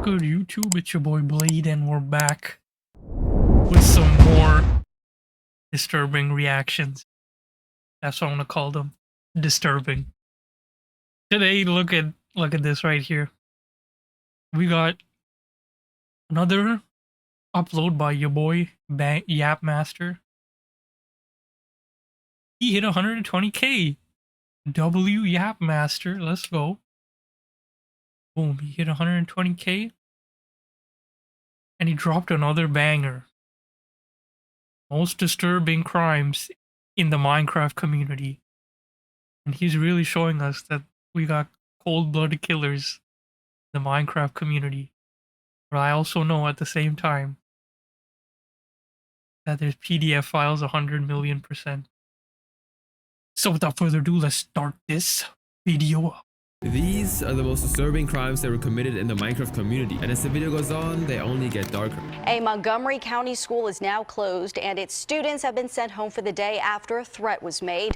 Good YouTube, it's your boy Blade, and we're back with some more disturbing reactions. That's what I'm gonna call them. Disturbing. Today, look at this right here. We got another upload by your boy Yapmaster. He hit 120k. W Yapmaster, let's go. Boom, he hit 120k. And he dropped another banger. Most disturbing crimes in the Minecraft community. And he's really showing us that we got cold-blooded killers in the Minecraft community. But I also know at the same time that there's PDF files 100 million%. So without further ado, let's start this video. These are the most disturbing crimes that were committed in the Minecraft community, and as the video goes on, they only get darker. A Montgomery County school is now closed, and its students have been sent home for the day after a threat was made.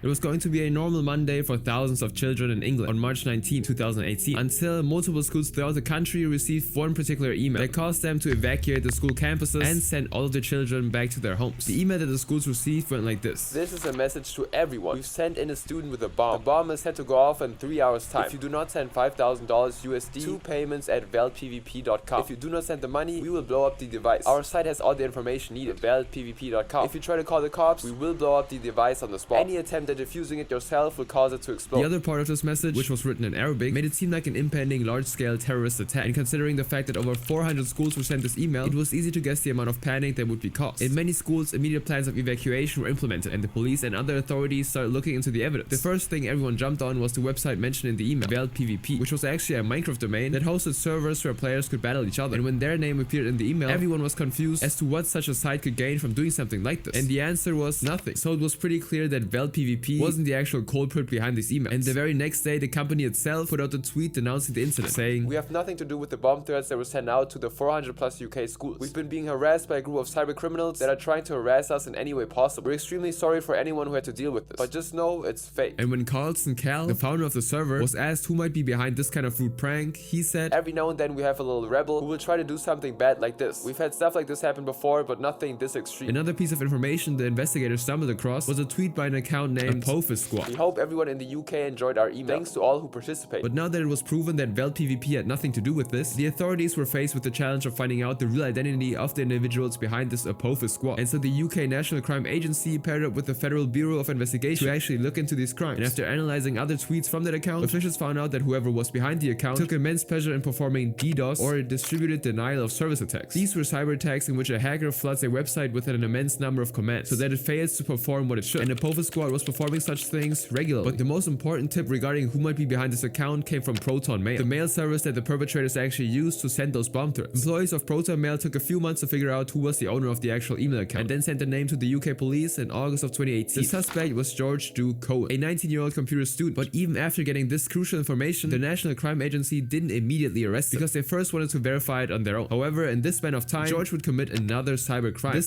It was going to be a normal Monday for thousands of children in England on March 19, 2018, until multiple schools throughout the country received one particular email that caused them to evacuate the school campuses and send all of the children back to their homes. The email that the schools received went like this. This is a message to everyone. We've sent in a student with a bomb. The bomb is set to go off in 3 hours time. If you do not send $5,000 USD, 2 payments at veldpvp.com. If you do not send the money, we will blow up the device. Our site has all the information needed. veldpvp.com. If you try to call the cops, we will blow up the device on the spot. Any attempt at defusing it yourself will cause it to explode. The other part of this message, which was written in Arabic, made it seem like an impending large-scale terrorist attack. And considering the fact that over 400 schools were sent this email, it was easy to guess the amount of panic that would be caused. In many schools, immediate plans of evacuation were implemented, and the police and other authorities started looking into the evidence. The first thing everyone jumped on was the website mentioned in the email, veldpvp, which was actually a Minecraft domain that hosted servers where players could battle each other. And when their name appeared in the email, everyone was confused as to what such a site could gain from doing something like this. And the answer was nothing. So it was pretty clear that veldpvp wasn't the actual culprit behind this email. And the very next day, the company itself put out a tweet denouncing the incident, saying, "We have nothing to do with the bomb threats that were sent out to the 400 plus UK schools. We've been being harassed by a group of cyber criminals that are trying to harass us in any way possible. We're extremely sorry for anyone who had to deal with this, but just know it's fake." And when Carlson Cal, the founder of the server, was asked who might be behind this kind of rude prank, he said, "Every now and then we have a little rebel who will try to do something bad like this. We've had stuff like this happen before, but nothing this extreme." Another piece of information the investigators stumbled across was a tweet by an account named Apophis Squad. "We hope everyone in the UK enjoyed our email. Thanks to all who participated." But now that it was proven that veldpvp had nothing to do with this, the authorities were faced with the challenge of finding out the real identity of the individuals behind this Apophis Squad. And so the UK National Crime Agency paired up with the Federal Bureau of Investigation to actually look into these crimes. And after analyzing other tweets from that account, officials found out that whoever was behind the account took immense pleasure in performing DDoS, or distributed denial of service attacks. These were cyber attacks in which a hacker floods a website with an immense number of commands so that it fails to perform what it should. And Apophis Squad was performing such things regularly. But the most important tip regarding who might be behind this account came from Proton Mail, the mail service that the perpetrators actually used to send those bomb threats. Employees of Proton Mail took a few months to figure out who was the owner of the actual email account, and then sent the name to the UK police in August of 2018. The suspect was George Duke Cohen, a 19-year-old computer student. But even after getting this crucial information, the National Crime Agency didn't immediately arrest him because they first wanted to verify it on their own. However, in this span of time, George would commit another cyber crime.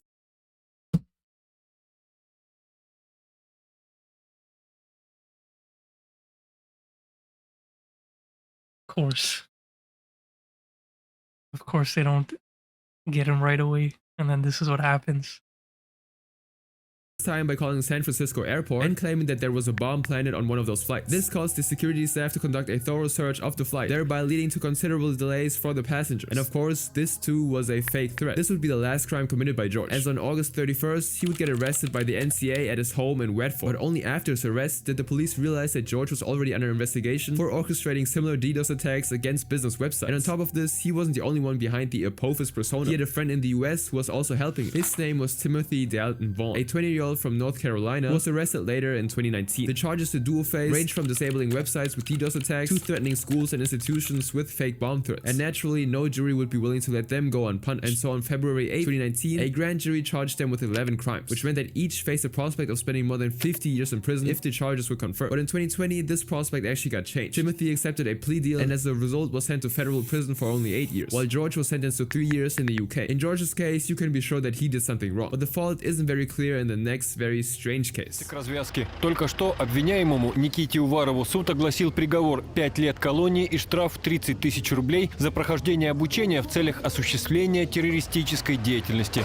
Of course they don't get him right away, and then this is what happens. Time by calling San Francisco airport and claiming that there was a bomb planted on one of those flights. This caused the security staff to conduct a thorough search of the flight, thereby leading to considerable delays for the passengers. And of course, this too was a fake threat. This would be the last crime committed by George, as on August 31st, he would get arrested by the NCA at his home in Watford. But only after his arrest did the police realize that George was already under investigation for orchestrating similar DDoS attacks against business websites. And on top of this, he wasn't the only one behind the Apophis persona. He had a friend in the US who was also helping him. His name was Timothy Dalton Vaughn, a 20-year-old from North Carolina, who was arrested later in 2019. The charges to dual face ranged from disabling websites with DDoS attacks to threatening schools and institutions with fake bomb threats. And naturally, no jury would be willing to let them go unpunished. And so on February 8, 2019, a grand jury charged them with 11 crimes, which meant that each faced a prospect of spending more than 50 years in prison if the charges were confirmed. But in 2020, this prospect actually got changed. Timothy accepted a plea deal and as a result was sent to federal prison for only 8 years, while George was sentenced to 3 years in the UK. In George's case, you can be sure that he did something wrong, but the fault isn't very clear in the next next very strange case. К развязке. Только что обвиняемому Никите Уварову суд огласил приговор 5 лет колонии и штраф 30 тысяч рублей за прохождение обучения в целях осуществления террористической деятельности.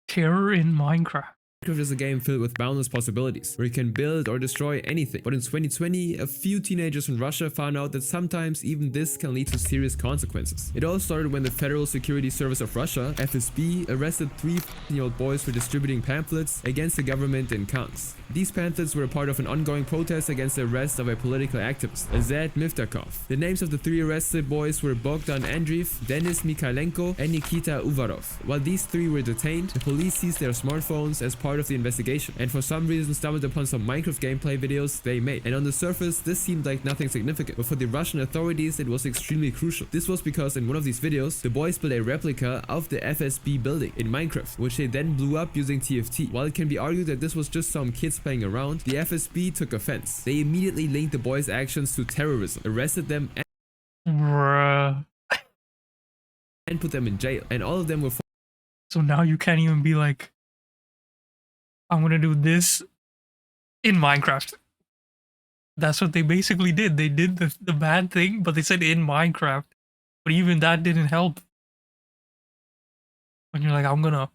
Terror in Minecraft. Minecraft is a game filled with boundless possibilities, where you can build or destroy anything. But in 2020, a few teenagers in Russia found out that sometimes even this can lead to serious consequences. It all started when the Federal Security Service of Russia, FSB, arrested 3 15-year-old boys for distributing pamphlets against the government in Kansk. These pamphlets were a part of an ongoing protest against the arrest of a political activist, Azad Miftakov. The names of the 3 arrested boys were Bogdan Andreev, Denis Mikhailenko, and Nikita Uvarov. While these 3 were detained, the police seized their smartphones as part of the investigation, and for some reason stumbled upon some Minecraft gameplay videos they made. And on the surface, this seemed like nothing significant, but for the Russian authorities, it was extremely crucial. This was because in one of these videos, the boys built a replica of the FSB building in Minecraft, which they then blew up using TFT. While it can be argued that this was just some kids playing around, the FSB took offense. They immediately linked the boys' actions to terrorism, arrested them, Bruh. and put them in jail. And all of them were So now you can't even be like, I'm gonna do this in Minecraft. That's what they basically did. They did the bad thing, but they said in Minecraft. But even that didn't help. When you're like, I'm gonna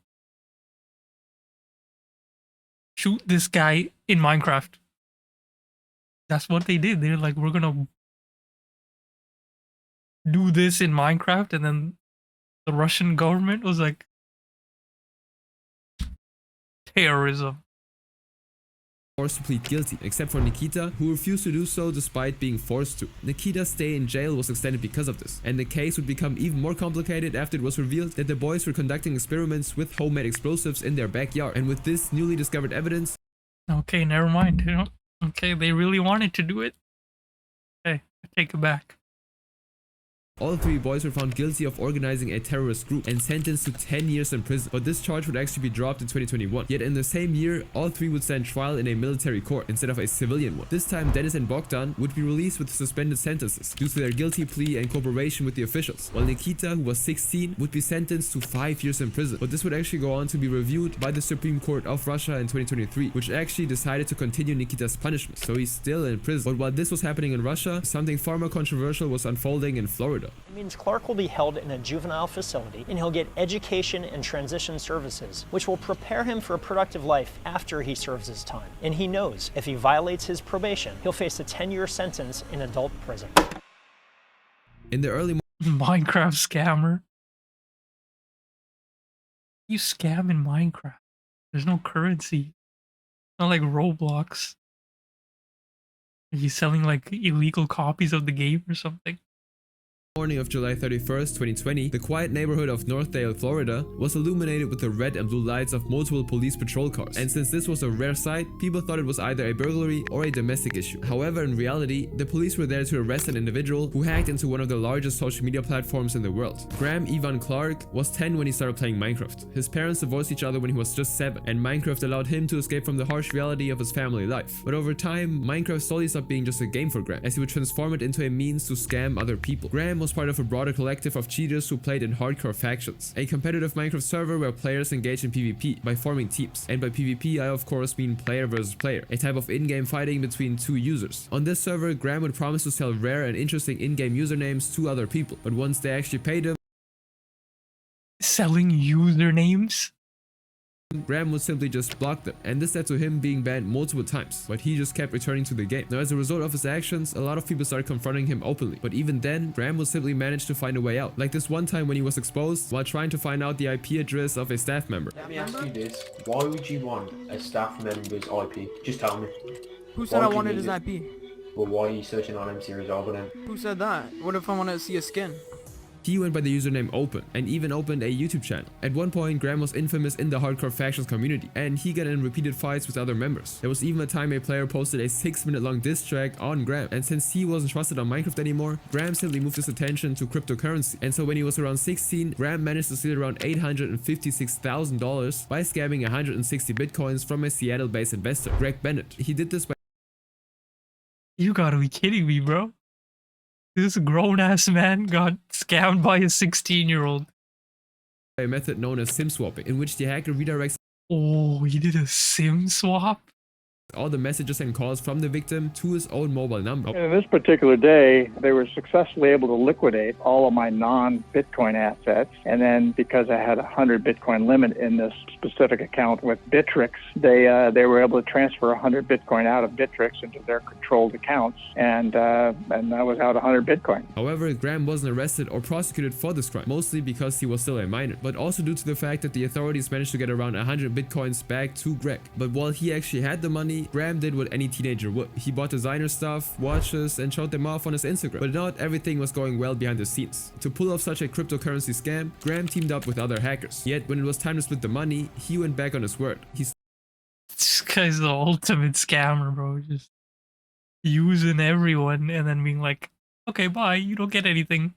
shoot this guy in Minecraft. That's what they did. They're like, we're gonna do this in Minecraft, and then the Russian government was like, terrorism. forced to plead guilty, except for Nikita, who refused to do so despite being forced to. Nikita's stay in jail was extended because of this, and the case would become even more complicated after it was revealed that the boys were conducting experiments with homemade explosives in their backyard. And with this newly discovered evidence, Okay, never mind. You know? Okay, they really wanted to do it. Okay, I take it back. all 3 boys were found guilty of organizing a terrorist group and sentenced to 10 years in prison. But this charge would actually be dropped in 2021. Yet in the same year, all 3 would stand trial in a military court instead of a civilian one. This time, Denis and Bogdan would be released with suspended sentences due to their guilty plea and cooperation with the officials, while Nikita, who was 16, would be sentenced to 5 years in prison. But this would actually go on to be reviewed by the Supreme Court of Russia in 2023, which actually decided to continue Nikita's punishment, so he's still in prison. But while this was happening in Russia, something far more controversial was unfolding in Florida. It means Clark will be held in a juvenile facility and he'll get education and transition services, which will prepare him for a productive life after he serves his time. And he knows if he violates his probation, he'll face a 10-year sentence in adult prison. In the early Minecraft scammer. You scam in Minecraft. There's no currency. Not like Roblox. Are you selling like illegal copies of the game or something? morning of July 31st, 2020, the quiet neighborhood of Northdale, Florida, was illuminated with the red and blue lights of multiple police patrol cars. And since this was a rare sight, people thought it was either a burglary or a domestic issue. However, in reality, the police were there to arrest an individual who hacked into one of the largest social media platforms in the world. Graham Evan Clark was 10 when he started playing Minecraft. His parents divorced each other when he was just 7, and Minecraft allowed him to escape from the harsh reality of his family life. But over time, Minecraft slowly stopped being just a game for Graham, as he would transform it into a means to scam other people. Graham was part of a broader collective of cheaters who played in hardcore factions, a competitive Minecraft server where players engage in PvP by forming teams. And by PvP, I of course mean player versus player, a type of in-game fighting between 2 users. On this server, Graham would promise to sell rare and interesting in-game usernames to other people, but once they actually paid him, Selling usernames? Graham would simply just block them, and this led to him being banned multiple times, but he just kept returning to the game. Now, as a result of his actions, a lot of people started confronting him openly, but even then, Graham would simply manage to find a way out. Like this one time when he was exposed while trying to find out the IP address of a staff member. Let me ask you this, why would you want a staff member's IP? Just tell me. Who said Why I would you wanted need his it? IP? Well, why are you searching on MC Resolver then? Who said that? What if I want to see a skin? He went by the username Open, and even opened a YouTube channel. At one point, Graham was infamous in the hardcore factions community, and he got in repeated fights with other members. There was even a time a player posted a 6-minute long diss track on Graham, and since he wasn't trusted on Minecraft anymore, Graham simply moved his attention to cryptocurrency. And so when he was around 16, Graham managed to steal around $856,000 by scamming 160 bitcoins from a Seattle-based investor, Greg Bennett. He did this by You gotta be kidding me, bro. This grown-ass man got scammed by a 16-year-old. a method known as SIM swapping, in which the hacker redirects Oh, he did a SIM swap? all the messages and calls from the victim to his own mobile number. In this particular day, they were successfully able to liquidate all of my non-Bitcoin assets. And then because I had a 100 Bitcoin limit in this specific account with Bittrex, they were able to transfer 100 Bitcoin out of Bittrex into their controlled accounts. And I was out 100 Bitcoin. However, Graham wasn't arrested or prosecuted for this crime, mostly because he was still a minor, but also due to the fact that the authorities managed to get around 100 Bitcoins back to Greg. But while he actually had the money, Graham did what any teenager would. He bought designer stuff, watches, and showed them off on his Instagram. But not everything was going well behind the scenes. To pull off such a cryptocurrency scam, Graham teamed up with other hackers. Yet when it was time to split the money, he went back on his word. He This guy's the ultimate scammer, bro. Just using everyone and then being like, okay, bye, you don't get anything.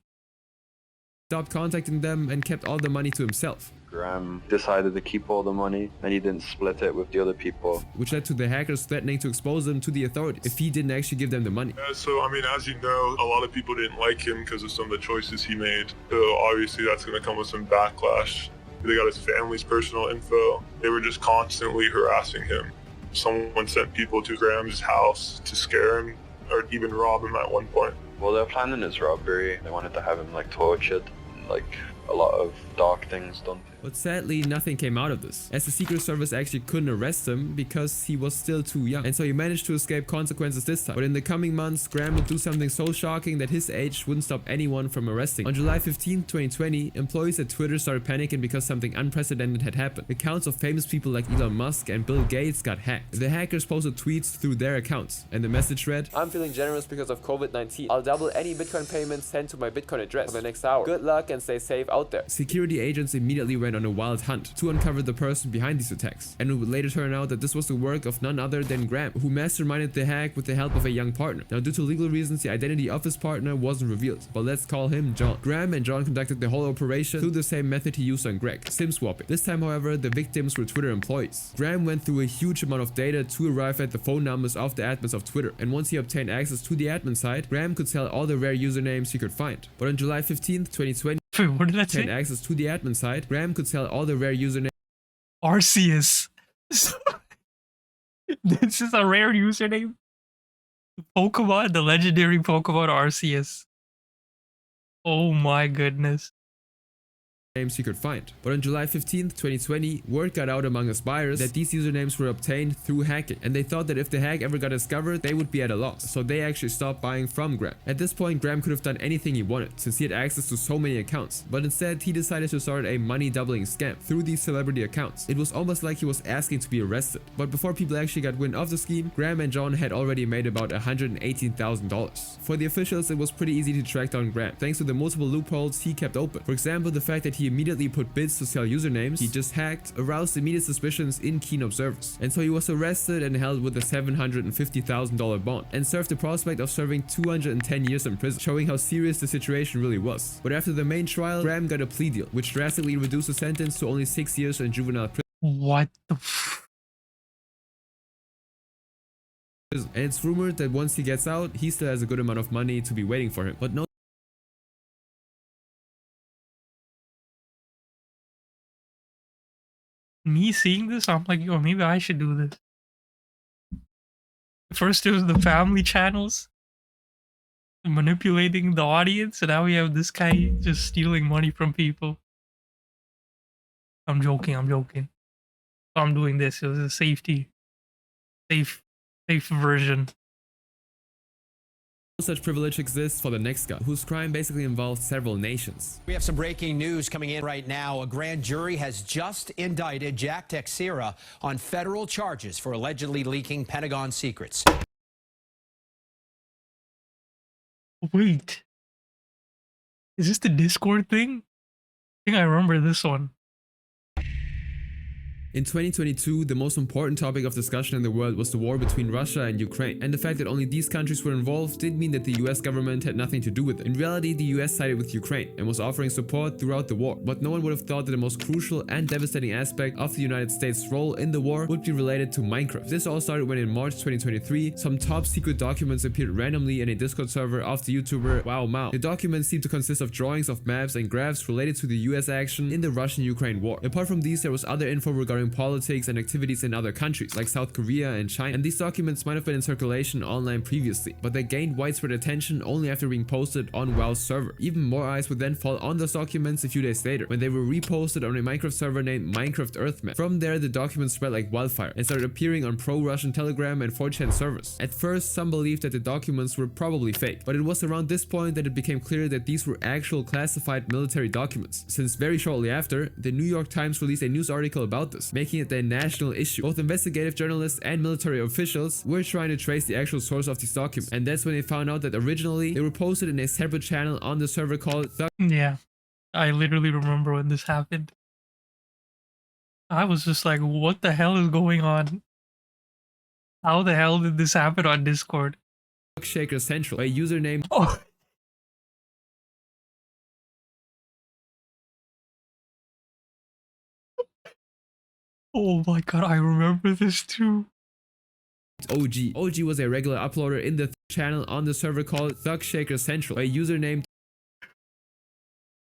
stopped contacting them and kept all the money to himself, Graham decided to keep all the money and he didn't split it with the other people. which led to the hackers threatening to expose him to the authorities if he didn't actually give them the money. So, I mean, as you know, a lot of people didn't like him because of some of the choices he made. So obviously that's going to come with some backlash. They got his family's personal info. They were just constantly harassing him. Someone sent people to Graham's house to scare him or even rob him at one point. Well, they're planning his robbery. They wanted to have him like tortured, like a lot of dark things done. But sadly, nothing came out of this, as the Secret Service actually couldn't arrest him because he was still too young, and so he managed to escape consequences this time. But in the coming months, Graham would do something so shocking that his age wouldn't stop anyone from arresting him. On July 15, 2020, employees at Twitter started panicking because something unprecedented had happened. Accounts of famous people like Elon Musk and Bill Gates got hacked. The hackers posted tweets through their accounts, and the message read, I'm feeling generous because of COVID-19. I'll double any Bitcoin payments sent to my Bitcoin address for the next hour. Good luck and stay safe out there. Security agents immediately went on a wild hunt to uncover the person behind these attacks, and it would later turn out that this was the work of none other than Graham, who masterminded the hack with the help of a young partner. Now, due to legal reasons, the identity of his partner wasn't revealed, but let's call him John. Graham and John conducted the whole operation through the same method he used on Greg, SIM swapping. This time, however, the victims were Twitter employees. Graham went through a huge amount of data to arrive at the phone numbers of the admins of Twitter, and once he obtained access to the admin side, Graham could sell all the rare usernames he could find. But on July 15th, 2020, Wait, what did that say? access to the admin side, Graham could sell all the rare usernames. Arceus. This is a rare username. Pokemon, the legendary Pokemon Arceus. Oh my goodness. Names he could find. But on July 15th, 2020, word got out among us buyers that these usernames were obtained through hacking, and they thought that if the hack ever got discovered, they would be at a loss, so they actually stopped buying from Graham. At this point, Graham could have done anything he wanted, since he had access to so many accounts, but instead he decided to start a money doubling scam through these celebrity accounts. It was almost like he was asking to be arrested, but before people actually got wind of the scheme, Graham and John had already made about $118,000. For the officials, it was pretty easy to track down Graham, thanks to the multiple loopholes he kept open. For example, the fact that he immediately put bids to sell usernames he just hacked aroused immediate suspicions in keen observers, and so he was arrested and held with a $750,000 bond and served the prospect of serving 210 years in prison, showing how serious the situation really was. But after the main trial, Graham got a plea deal, which drastically reduced the sentence to only 6 years in juvenile prison. What the And it's rumored that once he gets out, he still has a good amount of money to be waiting for him, but no. Me seeing this, I'm like, yo, maybe I should do this. First it was the family channels manipulating the audience, and now we have this guy just stealing money from people. I'm joking. I'm doing this. It was a safe version. Such privilege exists for the next guy, whose crime basically involved several nations. We have some breaking news coming in right now. A grand jury has just indicted Jack Teixeira on federal charges for allegedly leaking Pentagon secrets. Wait. Is this the Discord thing? I think I remember this one. In 2022, the most important topic of discussion in the world was the war between Russia and Ukraine, and the fact that only these countries were involved did mean that the US government had nothing to do with it. In reality, the US sided with Ukraine and was offering support throughout the war, but no one would have thought that the most crucial and devastating aspect of the United States' role in the war would be related to Minecraft. This all started when in March 2023, some top secret documents appeared randomly in a Discord server of the YouTuber WowMao. The documents seemed to consist of drawings of maps and graphs related to the US action in the Russian-Ukraine war. Apart from these, there was other info regarding politics and activities in other countries like South Korea and China, and these documents might have been in circulation online previously, but they gained widespread attention only after being posted on WoW's server. Even more eyes would then fall on those documents a few days later when they were reposted on a Minecraft server named Minecraft Earthmap. From there, the documents spread like wildfire and started appearing on pro-Russian Telegram and 4chan servers. At first, some believed that the documents were probably fake, but it was around this point that it became clear that these were actual classified military documents, since very shortly after, the New York Times released a news article about this, making it a national issue. Both investigative journalists and military officials were trying to trace the actual source of these documents, and that's when they found out that originally they were posted in a separate channel on the server called Yeah, I literally remember when this happened. I was just like, what the hell is going on? How the hell did this happen on Discord? Shaker Central, a username. Oh. Oh my god, I remember this too. OG. OG was a regular uploader in the channel on the server called Thug Shaker Central, a username.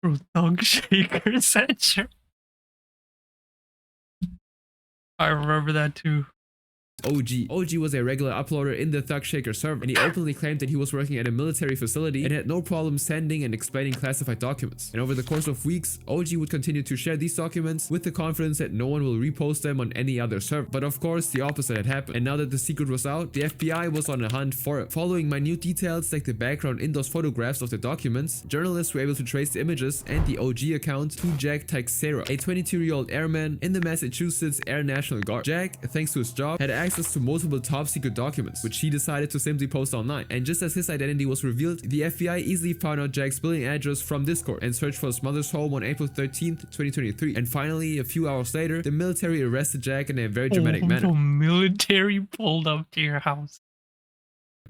Bro, Thug Shaker Central. I remember that too. OG. OG was a regular uploader in the Thug Shaker server, and he openly claimed that he was working at a military facility and had no problem sending and explaining classified documents. And over the course of weeks, OG would continue to share these documents with the confidence that no one will repost them on any other server. But of course, the opposite had happened. And now that the secret was out, the FBI was on a hunt for it. Following minute details like the background in those photographs of the documents, journalists were able to trace the images and the OG account to Jack Teixeira, a 22-year-old airman in the Massachusetts Air National Guard. Jack, thanks to his job, had access to multiple top secret documents, which he decided to simply post online. And just as his identity was revealed, the FBI easily found out Jack's billing address from Discord and searched for his mother's home on April 13th, 2023. And finally, a few hours later, the military arrested Jack in a very dramatic manner. The military pulled up to your house.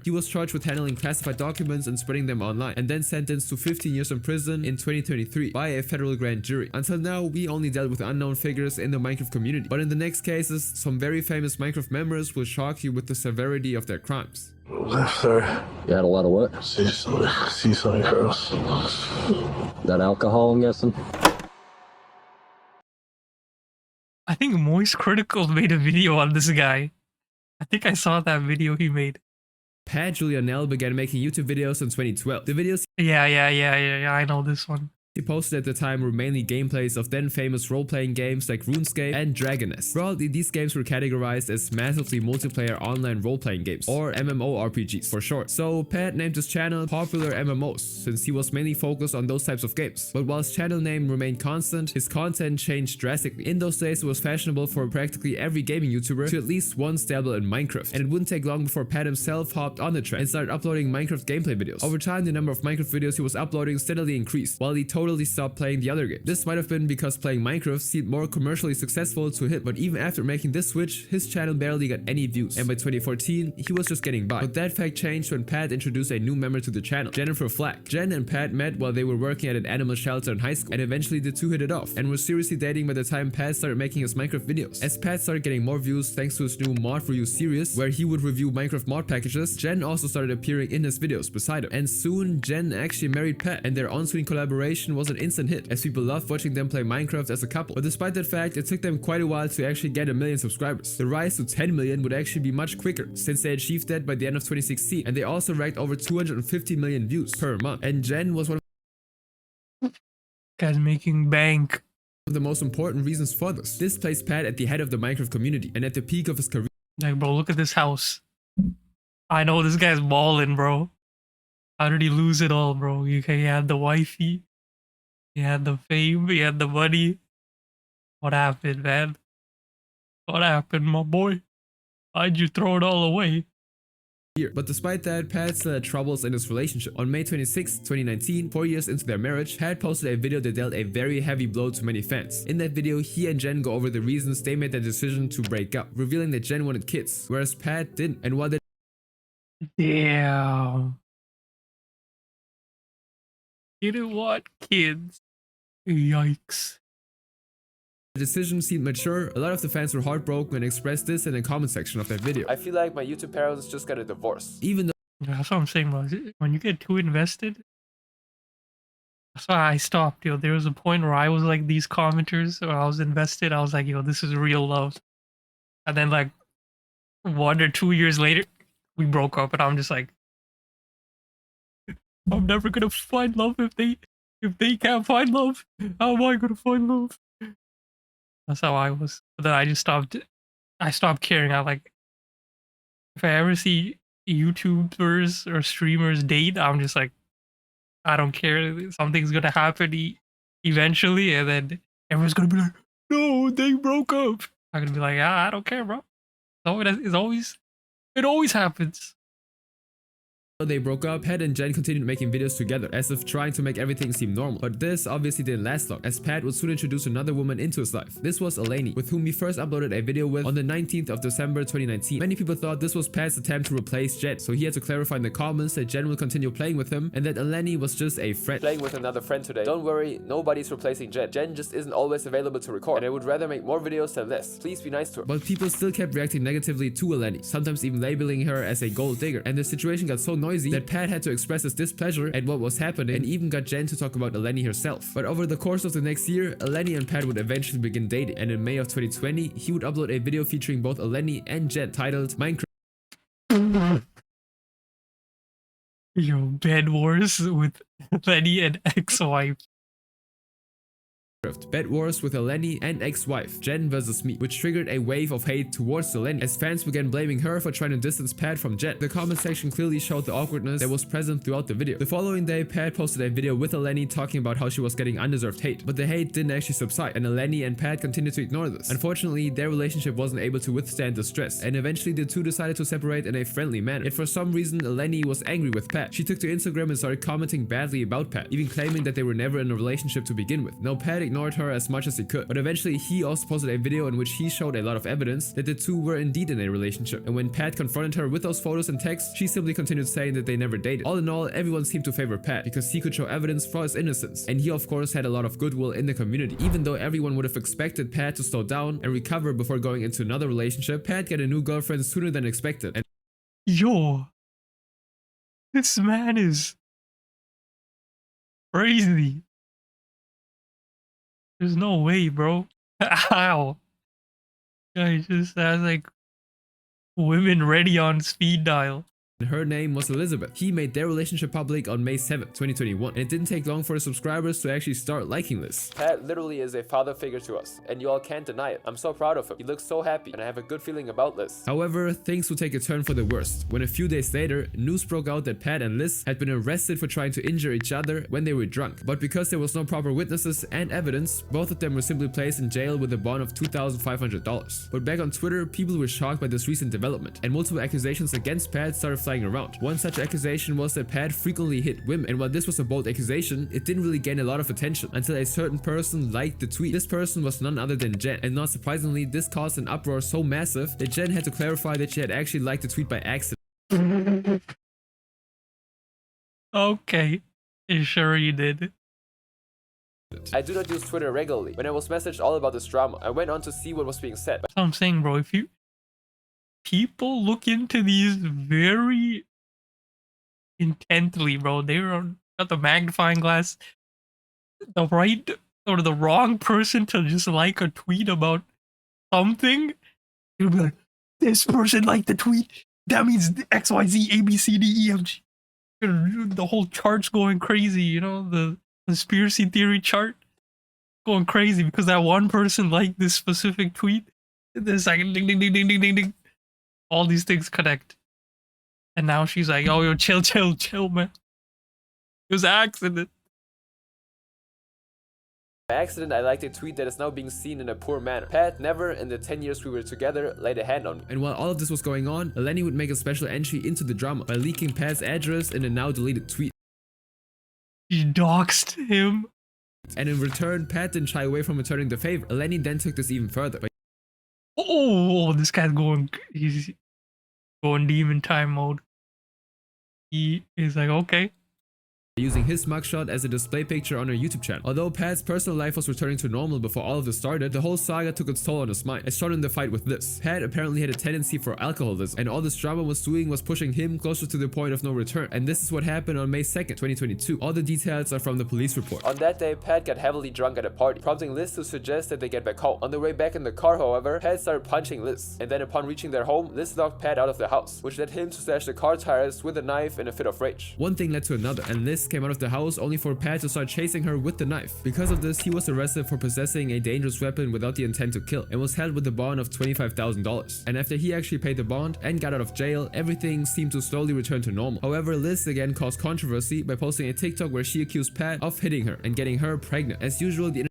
He was charged with handling classified documents and spreading them online, and then sentenced to 15 years in prison in 2023 by a federal grand jury. Until now, we only dealt with unknown figures in the Minecraft community, but in the next cases, some very famous Minecraft members will shock you with the severity of their crimes. Sorry. You had a lot of what? See some girls. That alcohol, I'm guessing? I think Moist Critical made a video on this guy. I think I saw that video he made. Pat Julianelle began making YouTube videos in 2012. The videos Yeah, I know this one. he posted at the time were mainly gameplays of then famous role-playing games like RuneScape and Dragoness. Broadly, these games were categorized as massively multiplayer online role-playing games, or MMORPGs for short. So Pat named his channel Popular MMOs, since he was mainly focused on those types of games. But while his channel name remained constant, his content changed drastically. In those days, it was fashionable for practically every gaming YouTuber to at least once dabble in Minecraft, and it wouldn't take long before Pat himself hopped on the trend and started uploading Minecraft gameplay videos. Over time, the number of Minecraft videos he was uploading steadily increased, while he totally stopped playing the other game. This might have been because playing Minecraft seemed more commercially successful to him, but even after making this switch, his channel barely got any views, and by 2014, he was just getting by. But that fact changed when Pat introduced a new member to the channel, Jennifer Flack. Jen and Pat met while they were working at an animal shelter in high school, and eventually the two hit it off, and were seriously dating by the time Pat started making his Minecraft videos. As Pat started getting more views thanks to his new mod review series, where he would review Minecraft mod packages, Jen also started appearing in his videos beside him. And soon, Jen actually married Pat, and their on-screen collaboration was an instant hit, as people loved watching them play Minecraft as a couple. But despite that fact, it took them quite a while to actually get 1 million subscribers. The rise to 10 million would actually be much quicker, since they achieved that by the end of 2016, and they also racked over 250 million views per month. And Jen was one of Guys making bank. the most important reasons for this. This placed Pat at the head of the Minecraft community, and at the peak of his career. Like, bro, look at this house. I know this guy's balling, bro. How did he lose it all, bro? He had the wifey. He had the fame. He had the money. What happened, man? What happened, my boy? Why'd you throw it all away? year. But despite that, Pat still had troubles in his relationship. On May 26, 2019, 4 years into their marriage, Pat posted a video that dealt a very heavy blow to many fans. In that video, he and Jen go over the reasons they made the decision to break up, revealing that Jen wanted kids, whereas Pat didn't. And while they Damn. You know what, kids? Yikes. the decision seemed mature, a lot of the fans were heartbroken and expressed this in the comment section of that video. I feel like my YouTube parents just got a divorce. Even though That's what I'm saying, bro. When you get too invested, that's why I stopped, yo. There was a point where I was like these commenters, or I was invested. I was like, yo, this is real love. And then like 1 or 2 years later, we broke up, and I'm just like, I'm never gonna find love if they can't find love. How am I gonna find love? That's how I was. But then I just stopped. I stopped caring. I like, if I ever see YouTubers or streamers date, I'm just like, I don't care. Something's gonna happen eventually, and then everyone's gonna be like, "No, they broke up." I'm gonna be like, "Ah, I don't care, bro." It always happens. they broke up, Pat and Jen continued making videos together, as if trying to make everything seem normal. But this obviously didn't last long, as Pat would soon introduce another woman into his life. This was Eleni, with whom he first uploaded a video with on the 19th of December 2019. Many people thought this was Pat's attempt to replace Jen, so he had to clarify in the comments that Jen will continue playing with him and that Eleni was just a friend. Playing with another friend today. Don't worry, nobody's replacing Jen. Jen just isn't always available to record, and I would rather make more videos than this. Please be nice to her. But people still kept reacting negatively to Eleni, sometimes even labeling her as a gold digger, and the situation got so noisy that Pat had to express his displeasure at what was happening and even got Jen to talk about Eleni herself. But over the course of the next year, Eleni and Pat would eventually begin dating, and in May of 2020, he would upload a video featuring both Eleni and Jen titled Minecraft. Yo, bed wars with Eleni and ex-wife. Bet wars with Eleni and ex-wife, Jen versus me, which triggered a wave of hate towards Eleni, as fans began blaming her for trying to distance Pat from Jen. The comment section clearly showed the awkwardness that was present throughout the video. The following day, Pat posted a video with Eleni talking about how she was getting undeserved hate, but the hate didn't actually subside, and Eleni and Pat continued to ignore this. Unfortunately, their relationship wasn't able to withstand the stress, and eventually the two decided to separate in a friendly manner. Yet for some reason, Eleni was angry with Pat. She took to Instagram and started commenting badly about Pat, even claiming that they were never in a relationship to begin with. Now, Pat ignored her as much as he could, but eventually he also posted a video in which he showed a lot of evidence that the two were indeed in a relationship. And when Pat confronted her with those photos and texts, she simply continued saying that they never dated. All in all, everyone seemed to favor Pat because he could show evidence for his innocence, and he of course had a lot of goodwill in the community. Even though everyone would have expected Pat to slow down and recover before going into another relationship, Pat got a new girlfriend sooner than expected. And Yo, this man is crazy. There's no way, bro. How? Guy just has like women ready on speed dial. her name was Elizabeth. He made their relationship public on May 7th, 2021, and it didn't take long for his subscribers to actually start liking this. Pat literally is a father figure to us, and you all can't deny it. I'm so proud of him. He looks so happy, and I have a good feeling about this. However, things would take a turn for the worst, when a few days later, news broke out that Pat and Liz had been arrested for trying to injure each other when they were drunk. But because there was no proper witnesses and evidence, both of them were simply placed in jail with a bond of $2,500. But back on Twitter, people were shocked by this recent development, and multiple accusations against Pat started flying around. One such accusation was that Pat frequently hit women, and while this was a bold accusation, it didn't really gain a lot of attention until a certain person liked the tweet. This person was none other than Jen, and not surprisingly, this caused an uproar so massive that Jen had to clarify that she had actually liked the tweet by accident. Okay, sure you did. I do not use Twitter regularly. When I was messaged all about this drama, I went on to see what was being said. That's what I'm saying, bro. If you people look into these very intently, bro, they're got the magnifying glass, the right or the wrong person to just like a tweet about something, you'll be like, this person liked the tweet. That means XYZ ABCDEFG. The whole chart's going crazy, you know, the conspiracy theory chart going crazy because that one person liked this specific tweet. The second ding ding ding ding ding ding ding. All these things connect. And now she's like, oh, yo, chill, chill, chill, man. It was an accident. accident, I liked a tweet that is now being seen in a poor manner. Pat, never in the 10 years we were together laid a hand on me. And while all of this was going on, Lenny would make a special entry into the drama by leaking Pat's address in a now deleted tweet. He doxed him. And in return, Pat didn't shy away from returning the favor. Lenny then took this even further. Oh, this guy's he's going demon time mode. He is like, okay. Using his mugshot as a display picture on her YouTube channel. Although Pat's personal life was returning to normal before all of this started, the whole saga took its toll on his mind, as shown in the fight with Liz. Pat apparently had a tendency for alcoholism, and all this drama was doing was pushing him closer to the point of no return. And this is what happened on May 2nd, 2022. All the details are from the police report. On that day, Pat got heavily drunk at a party, prompting Liz to suggest that they get back home. On the way back in the car, however, Pat started punching Liz, and then upon reaching their home, Liz locked Pat out of the house, which led him to slash the car tires with a knife in a fit of rage. One thing led to another, and Liz came out of the house only for Pat to start chasing her with the knife. Because of this, he was arrested for possessing a dangerous weapon without the intent to kill, and was held with a bond of $25,000. And after he actually paid the bond and got out of jail, everything seemed to slowly return to normal. However, Liz again caused controversy by posting a TikTok where she accused Pat of hitting her and getting her pregnant. As usual, the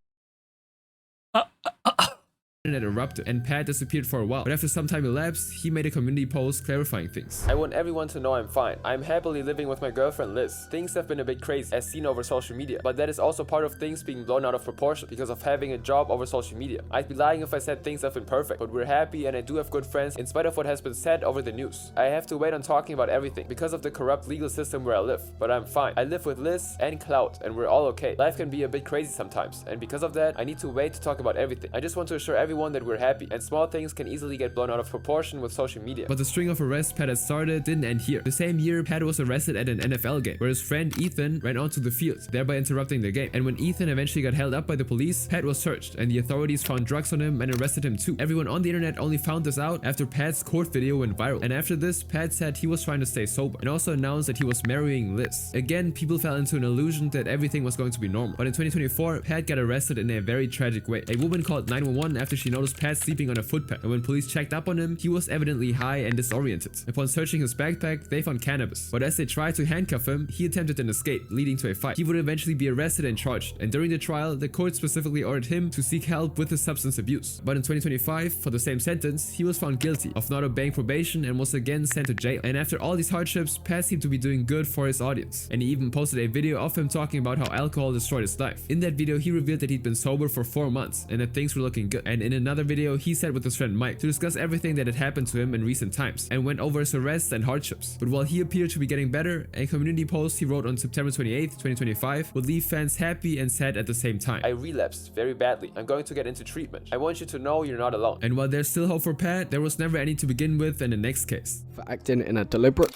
internet erupted, and Pat disappeared for a while, but after some time elapsed, he made a community post clarifying things. I want everyone to know I'm fine. I'm happily living with my girlfriend Liz. Things have been a bit crazy as seen over social media, but that is also part of things being blown out of proportion because of having a job over social media. I'd be lying if I said things have been perfect, but we're happy and I do have good friends in spite of what has been said over the news. I have to wait on talking about everything because of the corrupt legal system where I live, but I'm fine. I live with Liz and Cloud and we're all okay. Life can be a bit crazy sometimes, and because of that, I need to wait to talk about everything. I just want to assure everyone that we're happy, and small things can easily get blown out of proportion with social media. But the string of arrests Pat had started didn't end here. The same year, Pat was arrested at an NFL game, where his friend Ethan ran onto the field, thereby interrupting the game. And when Ethan eventually got held up by the police, Pat was searched, and the authorities found drugs on him and arrested him too. Everyone on the internet only found this out after Pat's court video went viral. And after this, Pat said he was trying to stay sober, and also announced that he was marrying Liz. Again, people fell into an illusion that everything was going to be normal. But in 2024, Pat got arrested in a very tragic way. A woman called 911 after she noticed Pat sleeping on a footpath, and when police checked up on him, he was evidently high and disoriented. Upon searching his backpack, they found cannabis, but as they tried to handcuff him, he attempted an escape, leading to a fight. He would eventually be arrested and charged, and during the trial, the court specifically ordered him to seek help with his substance abuse. But in 2025, for the same sentence, he was found guilty of not obeying probation and was again sent to jail. And after all these hardships, Pat seemed to be doing good for his audience, and he even posted a video of him talking about how alcohol destroyed his life. In that video, he revealed that he'd been sober for 4 months and that things were looking good. And in another video, he sat with his friend Mike to discuss everything that had happened to him in recent times and went over his arrests and hardships. But while he appeared to be getting better, a community post he wrote on September 28th, 2025 would leave fans happy and sad at the same time. I relapsed very badly. I'm going to get into treatment. I want you to know you're not alone. And while there's still hope for Pat, there was never any to begin with in the next case. For acting in a deliberate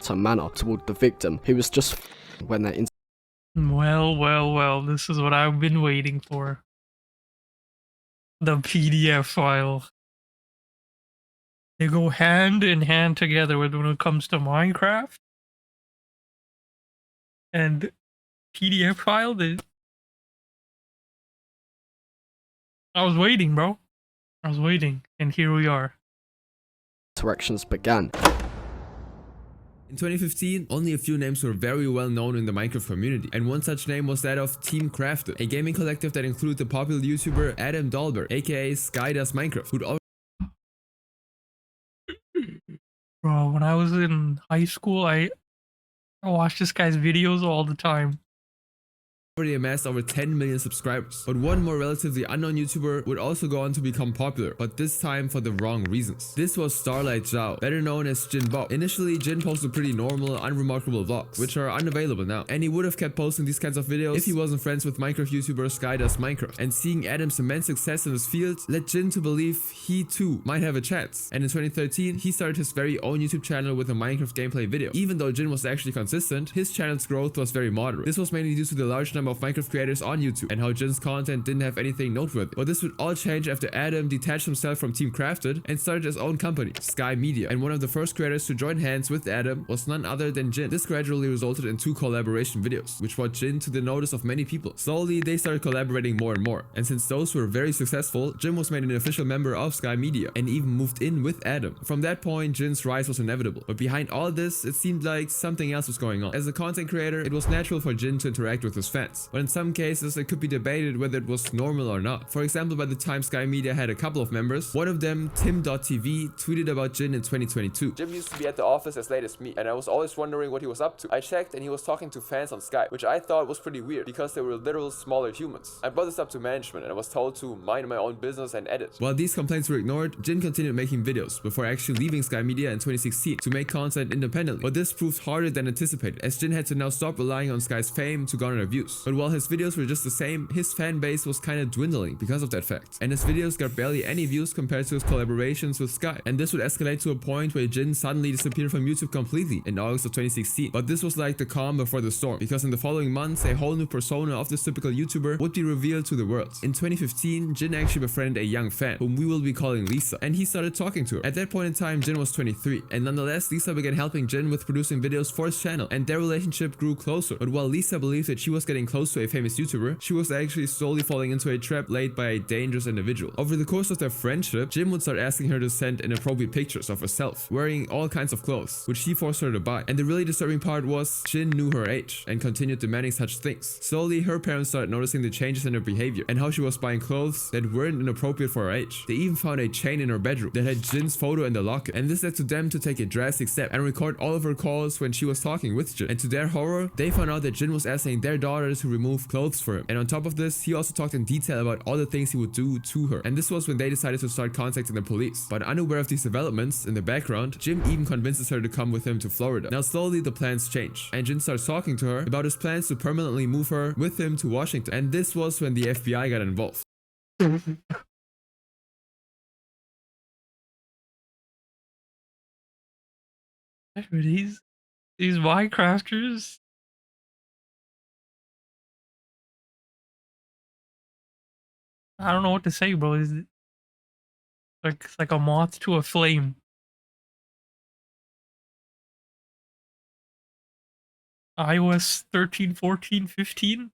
manner toward the victim, who was just when they're Well, this is what I've been waiting for. The PDF file. They go hand in hand together when it comes to Minecraft. And PDF file, I was waiting, bro. I was waiting, and here we are. Interactions began. In 2015, only a few names were very well known in the Minecraft community, and one such name was that of Team Crafted, a gaming collective that included the popular YouTuber Adam Dahlberg, aka Sky Does Minecraft, who'd Bro, when I was in high school, I watched this guy's videos all the time. already amassed over 10 million subscribers. But one more relatively unknown YouTuber would also go on to become popular, but this time for the wrong reasons. This was Starlight Zhao, better known as Jin Bob. Initially, Jin posted pretty normal, unremarkable vlogs, which are unavailable now, and he would have kept posting these kinds of videos if he wasn't friends with Minecraft YouTuber Sky Does Minecraft. And seeing Adam's immense success in his field led Jin to believe he too might have a chance. And in 2013, he started his very own YouTube channel with a Minecraft gameplay video. Even though Jin was actually consistent, his channel's growth was very moderate. This was mainly due to the large number of Minecraft creators on YouTube and how Jin's content didn't have anything noteworthy. But this would all change after Adam detached himself from Team Crafted and started his own company, Sky Media. And one of the first creators to join hands with Adam was none other than Jin. This gradually resulted in 2 collaboration videos, which brought Jin to the notice of many people. Slowly, they started collaborating more and more. And since those were very successful, Jin was made an official member of Sky Media and even moved in with Adam. From that point, Jin's rise was inevitable. But behind all this, it seemed like something else was going on. As a content creator, it was natural for Jin to interact with his fans. fans. But in some cases, it could be debated whether it was normal or not. For example, by the time Sky Media had a couple of members, one of them, Tim.tv, tweeted about Jin in 2022. Jim used to be at the office as late as me, and I was always wondering what he was up to. I checked and he was talking to fans on Skype, which I thought was pretty weird because they were literal smaller humans. I brought this up to management and I was told to mind my own business and edit. While these complaints were ignored, Jin continued making videos before actually leaving Sky Media in 2016 to make content independently. But this proved harder than anticipated, as Jin had to now stop relying on Sky's fame to garner views. But while his videos were just the same, his fan base was kinda dwindling because of that fact. And his videos got barely any views compared to his collaborations with Sky. And this would escalate to a point where Jin suddenly disappeared from YouTube completely in August of 2016. But this was like the calm before the storm, because in the following months, a whole new persona of this typical YouTuber would be revealed to the world. In 2015, Jin actually befriended a young fan, whom we will be calling Lisa, and he started talking to her. At that point in time, Jin was 23, and nonetheless, Lisa began helping Jin with producing videos for his channel, and their relationship grew closer. But while Lisa believed that she was getting close to a famous YouTuber, she was actually slowly falling into a trap laid by a dangerous individual. Over the course of their friendship, Jin would start asking her to send inappropriate pictures of herself, wearing all kinds of clothes, which he forced her to buy. And the really disturbing part was, Jin knew her age, and continued demanding such things. Slowly, her parents started noticing the changes in her behavior, and how she was buying clothes that weren't inappropriate for her age. They even found a chain in her bedroom that had Jin's photo in the locket, and this led to them to take a drastic step and record all of her calls when she was talking with Jin. And to their horror, they found out that Jin was asking their daughter to remove clothes for him. And on top of this, he also talked in detail about all the things he would do to her. And this was when they decided to start contacting the police. But unaware of these developments, in the background, Jin even convinces her to come with him to Florida. Now slowly the plans change, and Jin starts talking to her about his plans to permanently move her with him to Washington. And this was when the FBI got involved. These Minecrafters. I don't know what to say, bro. It's like a moth to a flame. iOS 13, 14, 15.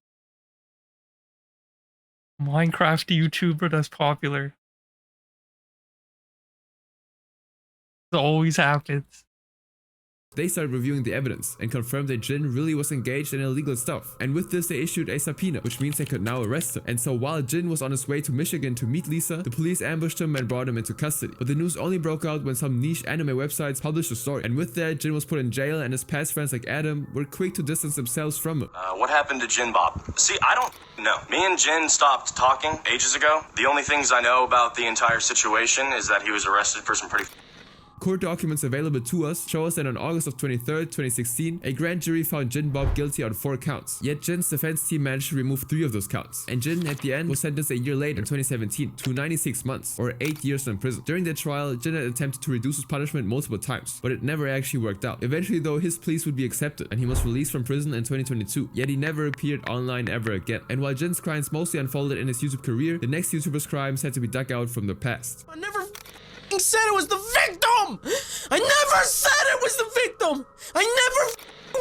Minecraft YouTuber that's popular. It always happens. They started reviewing the evidence and confirmed that Jin really was engaged in illegal stuff. And with this, they issued a subpoena, which means they could now arrest him. And so while Jin was on his way to Michigan to meet Lisa, the police ambushed him and brought him into custody. But the news only broke out when some niche anime websites published the story. And with that, Jin was put in jail, and his past friends like Adam were quick to distance themselves from him. What happened to Jin Bob? See, I don't know. Me and Jin stopped talking ages ago. The only things I know about the entire situation is that he was arrested for some pretty Court documents available to us show us that on August of 23rd, 2016, a grand jury found Jin Bob guilty on 4 counts. Yet Jin's defense team managed to remove 3 of those counts. And Jin, at the end, was sentenced a year later in 2017 to 96 months, or 8 years in prison. During that trial, Jin had attempted to reduce his punishment multiple times, but it never actually worked out. Eventually, though, his pleas would be accepted, and he was released from prison in 2022. Yet he never appeared online ever again. And while Jin's crimes mostly unfolded in his YouTube career, the next YouTuber's crimes had to be dug out from the past. I never said it was the victim! I never said it was the victim! I never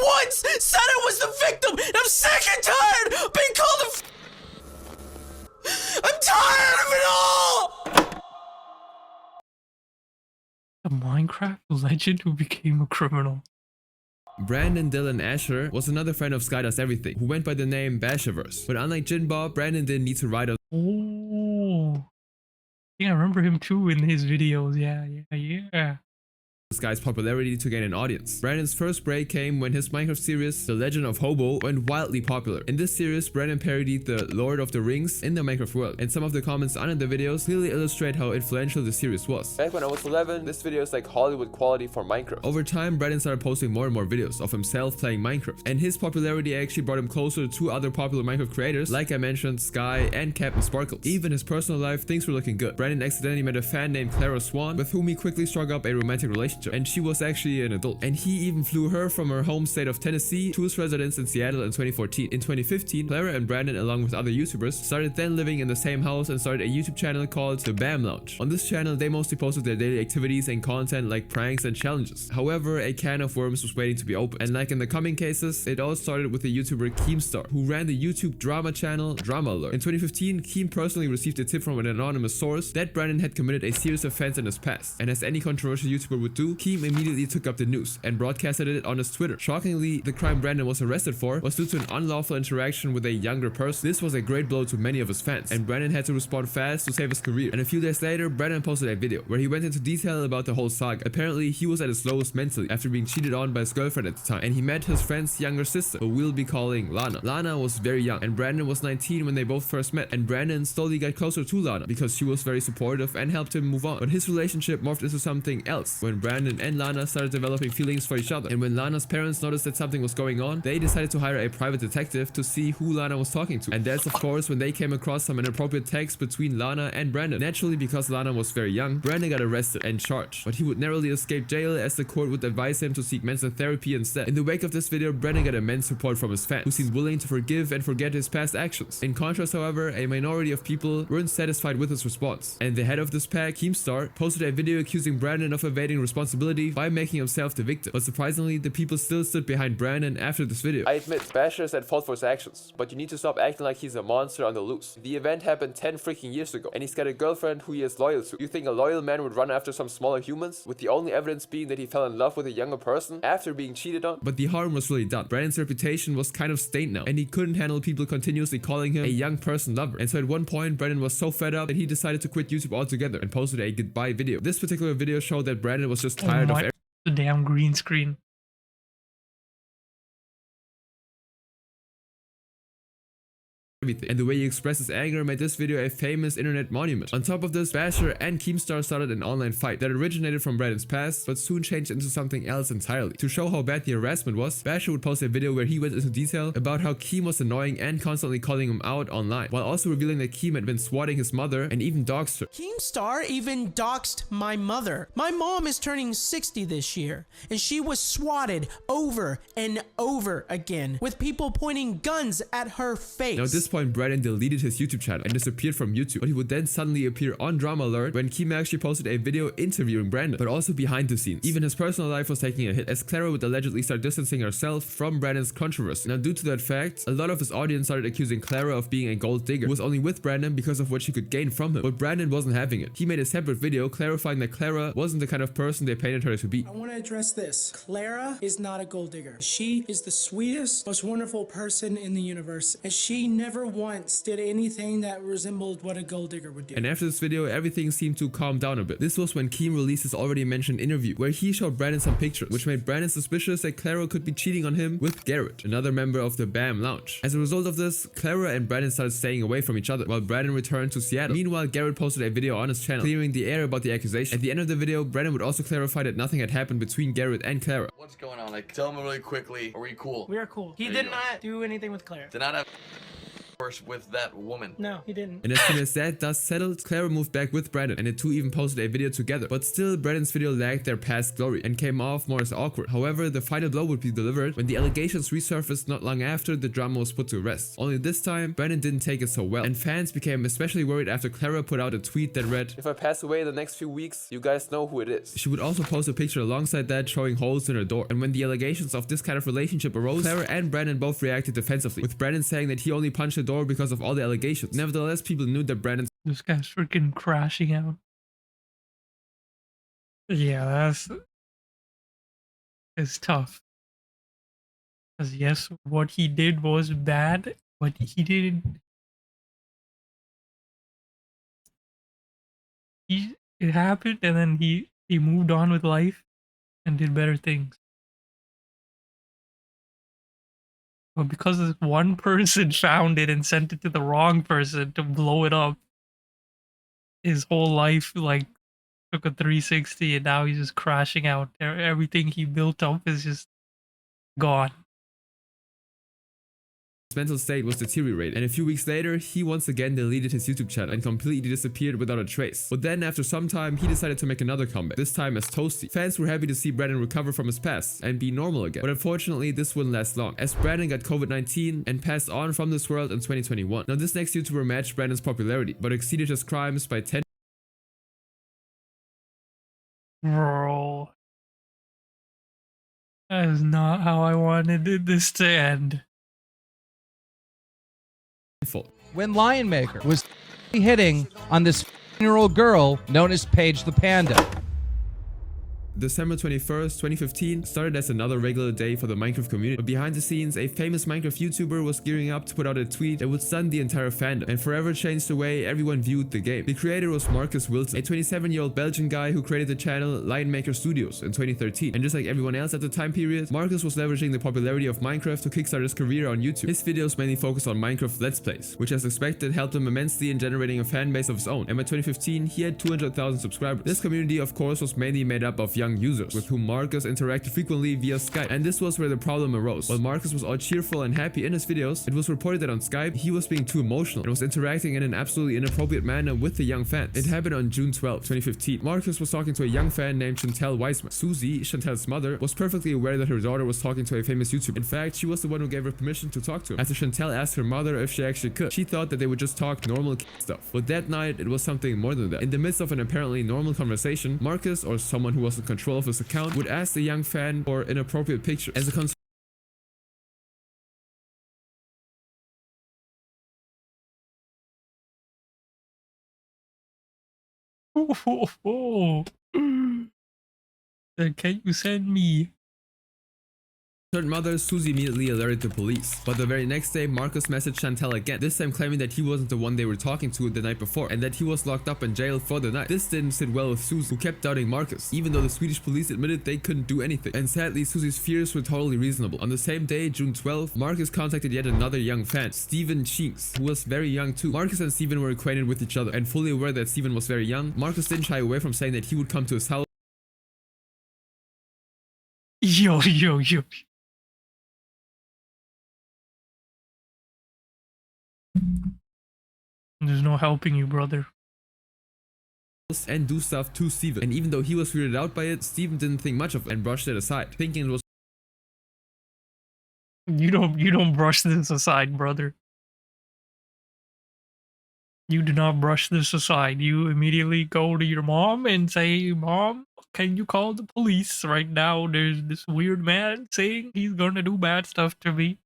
once said it was the victim! And I'm sick and tired of being called I'm tired of it all! The Minecraft legend who became a criminal. Brandon Dylan Asher was another friend of Sky Does Everything, who went by the name Bashaverse. But unlike Jin Bob, Brandon didn't need to write a I remember him too in his videos. Yeah. Sky's popularity to gain an audience. Brandon's first break came when his Minecraft series, The Legend of Hobo, went wildly popular. In this series, Brandon parodied the Lord of the Rings in the Minecraft world, and some of the comments under the videos clearly illustrate how influential the series was. Back when I was 11, this video is like Hollywood quality for Minecraft. Over time, Brandon started posting more and more videos of himself playing Minecraft, and his popularity actually brought him closer to other popular Minecraft creators, like I mentioned, Sky and Captain Sparkles. Even in his personal life, things were looking good. Brandon accidentally met a fan named Clara Swan, with whom he quickly struck up a romantic relationship, and she was actually an adult. And he even flew her from her home state of Tennessee to his residence in Seattle in 2014. In 2015, Clara and Brandon, along with other YouTubers, started then living in the same house and started a YouTube channel called The Bam Lounge. On this channel, they mostly posted their daily activities and content like pranks and challenges. However, a can of worms was waiting to be opened. And like in the coming cases, it all started with the YouTuber Keemstar, who ran the YouTube drama channel Drama Alert. In 2015, Keem personally received a tip from an anonymous source that Brandon had committed a serious offense in his past. And as any controversial YouTuber would do, 2022, Keem immediately took up the news and broadcasted it on his Twitter. Shockingly, the crime Brandon was arrested for was due to an unlawful interaction with a younger person. This was a great blow to many of his fans, and Brandon had to respond fast to save his career. And a few days later, Brandon posted a video where he went into detail about the whole saga. Apparently, he was at his lowest mentally after being cheated on by his girlfriend at the time, and he met his friend's younger sister, who we'll be calling Lana. Lana was very young, and Brandon was 19 when they both first met, and Brandon slowly got closer to Lana because she was very supportive and helped him move on. But his relationship morphed into something else when Brandon and Lana started developing feelings for each other. And when Lana's parents noticed that something was going on, they decided to hire a private detective to see who Lana was talking to. And that's of course when they came across some inappropriate text between Lana and Brandon. Naturally, because Lana was very young, Brandon got arrested and charged, but he would narrowly escape jail as the court would advise him to seek mental therapy instead. In the wake of this video, Brandon got immense support from his fans, who seemed willing to forgive and forget his past actions. In contrast, however, a minority of people weren't satisfied with his response, and the head of this pack, Keemstar, posted a video accusing Brandon of evading responsibility by making himself the victim. But surprisingly, the people still stood behind Brandon after this video. I admit, Basher is at fault for his actions, but you need to stop acting like he's a monster on the loose. The event happened 10 freaking years ago, and he's got a girlfriend who he is loyal to. You think a loyal man would run after some smaller humans, with the only evidence being that he fell in love with a younger person after being cheated on? But the harm was really done. Brandon's reputation was kind of stained now, and he couldn't handle people continuously calling him a young person lover. And so at one point, Brandon was so fed up that he decided to quit YouTube altogether and posted a goodbye video. This particular video showed that Brandon was just tired of the damn green screen. everything, and the way he expressed his anger made this video a famous internet monument. On top of this, Basher and Keemstar started an online fight that originated from Brandon's past, but soon changed into something else entirely. To show how bad the harassment was, Basher would post a video where he went into detail about how Keem was annoying and constantly calling him out online, while also revealing that Keem had been swatting his mother and even doxed her. Keemstar even doxed my mother. My mom is turning 60 this year, and she was swatted over and over again with people pointing guns at her face. Now at this point, Brandon deleted his YouTube channel and disappeared from YouTube, but he would then suddenly appear on Drama Alert when Keem actually posted a video interviewing Brandon, but also behind the scenes. Even his personal life was taking a hit, as Clara would allegedly start distancing herself from Brandon's controversy. Now due to that fact, a lot of his audience started accusing Clara of being a gold digger who was only with Brandon because of what she could gain from him, but Brandon wasn't having it. He made a separate video clarifying that Clara wasn't the kind of person they painted her to be. I want to address this. Clara is not a gold digger. She is the sweetest, most wonderful person in the universe, and she never once did anything that resembled what a gold digger would do. And after this video, everything seemed to calm down a bit. This was when Keem released his already mentioned interview, where he showed Brandon some pictures, which made Brandon suspicious that Clara could be cheating on him with Garrett, another member of the BAM Lounge. As a result of this, Clara and Brandon started staying away from each other, while Brandon returned to Seattle. Meanwhile, Garrett posted a video on his channel, clearing the air about the accusation. At the end of the video, Brandon would also clarify that nothing had happened between Garrett and Clara. What's going on? Like, tell me really quickly. Are we cool? We are cool. He did not do anything with Clara. Did not have with that woman. No, he didn't. And as soon as that dust settled, Clara moved back with Brandon, and the two even posted a video together. But still, Brandon's video lacked their past glory and came off more as awkward. However, the final blow would be delivered when the allegations resurfaced not long after the drama was put to rest. Only this time, Brandon didn't take it so well, and fans became especially worried after Clara put out a tweet that read, "If I pass away in the next few weeks, you guys know who it is." She would also post a picture alongside that showing holes in her door. And when the allegations of this kind of relationship arose, Clara and Brandon both reacted defensively, with Brandon saying that he only punched the door because of all the allegations. Nevertheless, people knew that Brandon... This guy's freaking crashing out. Yeah, it's tough. Because yes, what he did was bad, but he didn't... It happened, and then he moved on with life and did better things. But because this one person found it and sent it to the wrong person to blow it up, his whole life like took a 360, and now he's just crashing out. Everything he built up is just gone. His mental state was deteriorating, and a few weeks later, he once again deleted his YouTube channel and completely disappeared without a trace. But then, after some time, he decided to make another comeback, this time as Toasty. Fans were happy to see Brandon recover from his past and be normal again. But unfortunately, this wouldn't last long, as Brandon got COVID-19 and passed on from this world in 2021. Now, this next YouTuber matched Brandon's popularity, but exceeded his crimes by 10. Bro. That is not how I wanted this to end. When Lionmaker was hitting on this 15-year-old girl known as Paige the Panda. December 21st, 2015 started as another regular day for the Minecraft community, but behind the scenes, a famous Minecraft YouTuber was gearing up to put out a tweet that would stun the entire fandom and forever change the way everyone viewed the game. The creator was Marcus Wilson, a 27-year-old Belgian guy who created the channel Lionmaker Studios in 2013. And just like everyone else at the time period, Marcus was leveraging the popularity of Minecraft to kickstart his career on YouTube. His videos mainly focused on Minecraft Let's Plays, which as expected helped him immensely in generating a fan base of his own. And by 2015, he had 200,000 subscribers. This community, of course, was mainly made up of young users with whom Marcus interacted frequently via Skype. And this was where the problem arose. While Marcus was all cheerful and happy in his videos, it was reported that on Skype, he was being too emotional and was interacting in an absolutely inappropriate manner with the young fans. It happened on June 12, 2015. Marcus was talking to a young fan named Chantel Weisman. Susie, Chantel's mother, was perfectly aware that her daughter was talking to a famous YouTuber. In fact, she was the one who gave her permission to talk to him. After Chantel asked her mother if she actually could, she thought that they would just talk normal stuff. But that night, it was something more than that. In the midst of an apparently normal conversation, Marcus, or someone who was in control of his account, would ask the young fan for inappropriate pictures. As a Can you send me? concerned mother, Susie immediately alerted the police. But the very next day, Marcus messaged Chantel again, this time claiming that he wasn't the one they were talking to the night before, and that he was locked up in jail for the night. This didn't sit well with Susie, who kept doubting Marcus, even though the Swedish police admitted they couldn't do anything. And sadly, Susie's fears were totally reasonable. On the same day, June 12th, Marcus contacted yet another young fan, Steven Cheeks, who was very young too. Marcus and Steven were acquainted with each other, and fully aware that Steven was very young, Marcus didn't shy away from saying that he would come to his house. Yo. There's no helping you, brother. And do stuff to Steven. And even though he was weirded out by it, Steven didn't think much of it and brushed it aside, thinking it was You don't brush this aside, brother. You do not brush this aside. You immediately go to your mom and say, Mom, can you call the police right now? There's this weird man saying he's gonna do bad stuff to me.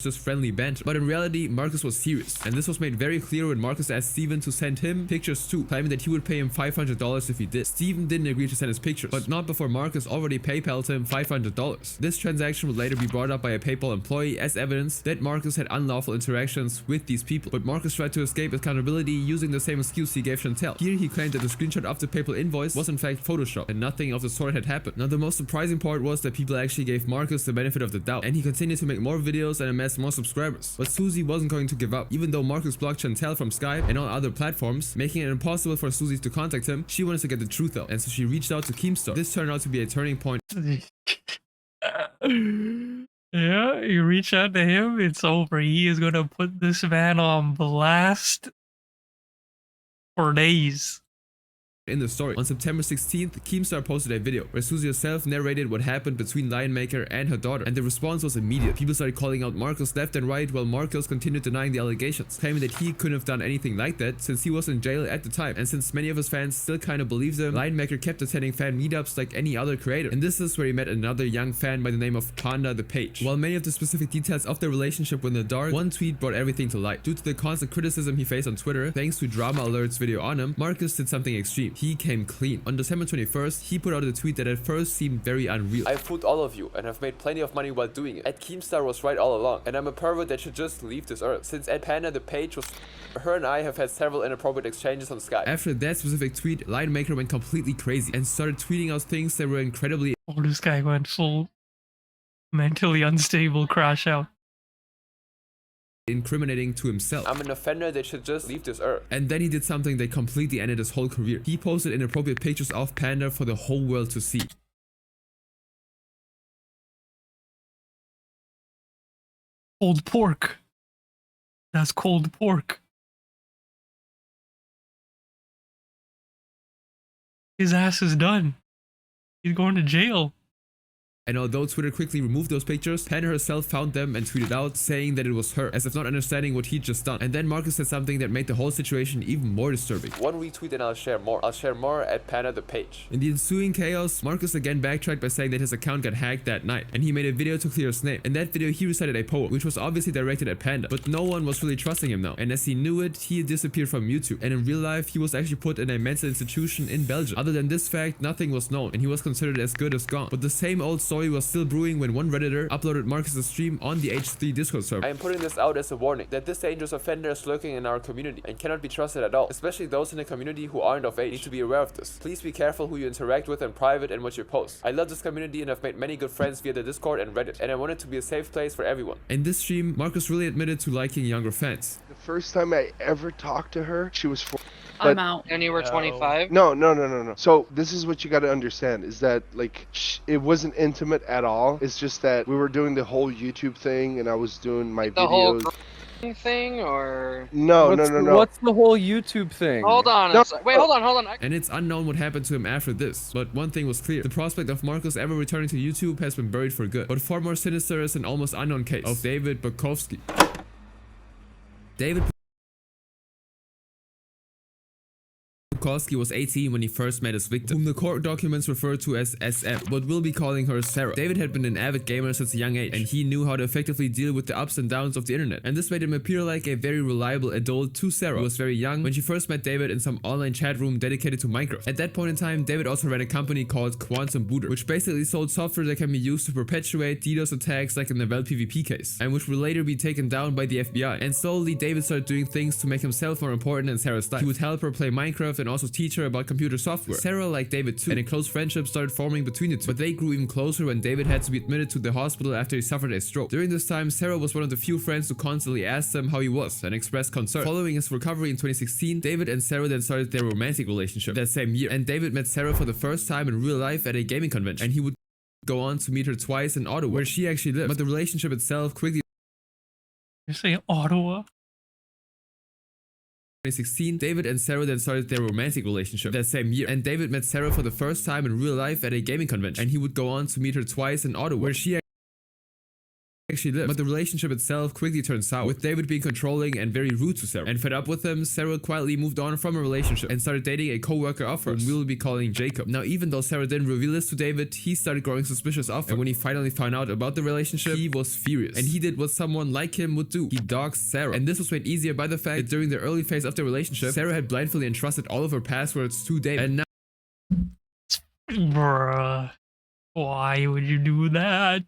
just friendly banter. But in reality, Marcus was serious, and this was made very clear when Marcus asked Steven to send him pictures too, claiming that he would pay him $500 if he did. Steven didn't agree to send his pictures, but not before Marcus already PayPal'd him $500. This transaction would later be brought up by a PayPal employee as evidence that Marcus had unlawful interactions with these people, but Marcus tried to escape accountability using the same excuse he gave Chantel. Here he claimed that the screenshot of the PayPal invoice was in fact Photoshop, and nothing of the sort had happened. Now the most surprising part was that people actually gave Marcus the benefit of the doubt, and he continued to make more videos and amass more subscribers. But Susie wasn't going to give up. Even though Marcus blocked Chantel from Skype and all other platforms, making it impossible for Susie to contact him, she wanted to get the truth out, and so she reached out to Keemstar. This turned out to be a turning point. Yeah, you reach out to him, it's over. He is gonna put this man on blast for days. In the story. On September 16th, Keemstar posted a video where Susie herself narrated what happened between Lionmaker and her daughter, and the response was immediate. People started calling out Marcus left and right, while Marcus continued denying the allegations, claiming that he couldn't have done anything like that since he was in jail at the time, and since many of his fans still kind of believed him, Lionmaker kept attending fan meetups like any other creator, and this is where he met another young fan by the name of Panda the Page. While many of the specific details of their relationship were in the dark, one tweet brought everything to light. Due to the constant criticism he faced on Twitter, thanks to Drama Alert's video on him, Marcus did something extreme. He came clean. On December 21st, he put out a tweet that at first seemed very unreal. I fooled all of you and have made plenty of money while doing it. Ed Keemstar was right all along, and I'm a pervert that should just leave this earth. Since Ed Panda the Page was her and I have had several inappropriate exchanges on Skype. After that specific tweet, Lionmaker went completely crazy and started tweeting out things that were incredibly this guy went full mentally unstable crash out. Incriminating to himself. I'm an offender that should just leave this earth. And then he did something that completely ended his whole career. He posted inappropriate pictures of Panda for the whole world to see. Cold pork. That's cold pork. His ass is done. He's going to jail. And although Twitter quickly removed those pictures, Panda herself found them and tweeted out saying that it was her, as if not understanding what he'd just done. And then Marcus said something that made the whole situation even more disturbing. One retweet and I'll share more. I'll share more at Panda the page. In the ensuing chaos, Marcus again backtracked by saying that his account got hacked that night, and he made a video to clear his name. In that video, he recited a poem, which was obviously directed at Panda, but no one was really trusting him now. And as he knew it, he disappeared from YouTube. And in real life, he was actually put in a mental institution in Belgium. Other than this fact, nothing was known, and he was considered as good as gone. But the same old story was still brewing when one Redditor uploaded Marcus's stream on the H3 Discord server. I am putting this out as a warning that this dangerous offender is lurking in our community and cannot be trusted at all, especially those in the community who aren't of age. Need to be aware of this. Please be careful who you interact with in private and what you post. I love this community and have made many good friends via the Discord and Reddit, and I want it to be a safe place for everyone. In this stream, Marcus really admitted to liking younger fans. The first time I ever talked to her, she was 4. I'm out. And you were 25? No. So this is what you got to understand is that like it wasn't intimate at all. It's just that we were doing the whole YouTube thing and I was doing my videos. Whole thing or no. What's the whole YouTube thing? Hold on. Wait, hold on. And it's unknown what happened to him after this, but one thing was clear. The prospect of Marcus ever returning to YouTube has been buried for good. But far more sinister is an almost unknown case of David Bukowski. David Bukowski was 18 when he first met his victim, whom the court documents refer to as SM, but we'll be calling her Sarah. David had been an avid gamer since a young age, and he knew how to effectively deal with the ups and downs of the internet. And this made him appear like a very reliable adult to Sarah, who was very young when she first met David in some online chat room dedicated to Minecraft. At that point in time, David also ran a company called Quantum Booter, which basically sold software that can be used to perpetuate DDoS attacks like in the Vel PvP case, and which would later be taken down by the FBI. And slowly, David started doing things to make himself more important in Sarah's life. He would help her play Minecraft and also teach her about computer software. Sarah liked David too, and a close friendship started forming between the two. But they grew even closer when David had to be admitted to the hospital after he suffered a stroke. During this time, Sarah was one of the few friends who constantly asked him how he was and expressed concern. Following his recovery in 2016, David and Sarah then started their romantic relationship that same year. And David met Sarah for the first time in real life at a gaming convention, and he would go on to meet her twice in Ottawa, where she actually lived. But the relationship itself quickly... You're saying Ottawa? 2016, David and Sarah then started their romantic relationship that same year. And David met Sarah for the first time in real life at a gaming convention, and he would go on to meet her twice in Ottawa, where she actually lived. But the relationship itself quickly turned sour, with David being controlling and very rude to Sarah. And fed up with him, Sarah quietly moved on from a relationship and started dating a co-worker of hers, whom we will be calling Jacob. Now, even though Sarah didn't reveal this to David, he started growing suspicious of her. And when he finally found out about the relationship, he was furious. And he did what someone like him would do. He doxed Sarah. And this was made easier by the fact that during the early phase of the relationship, Sarah had blindly entrusted all of her passwords to David. And now... Bruh. Why would you do that?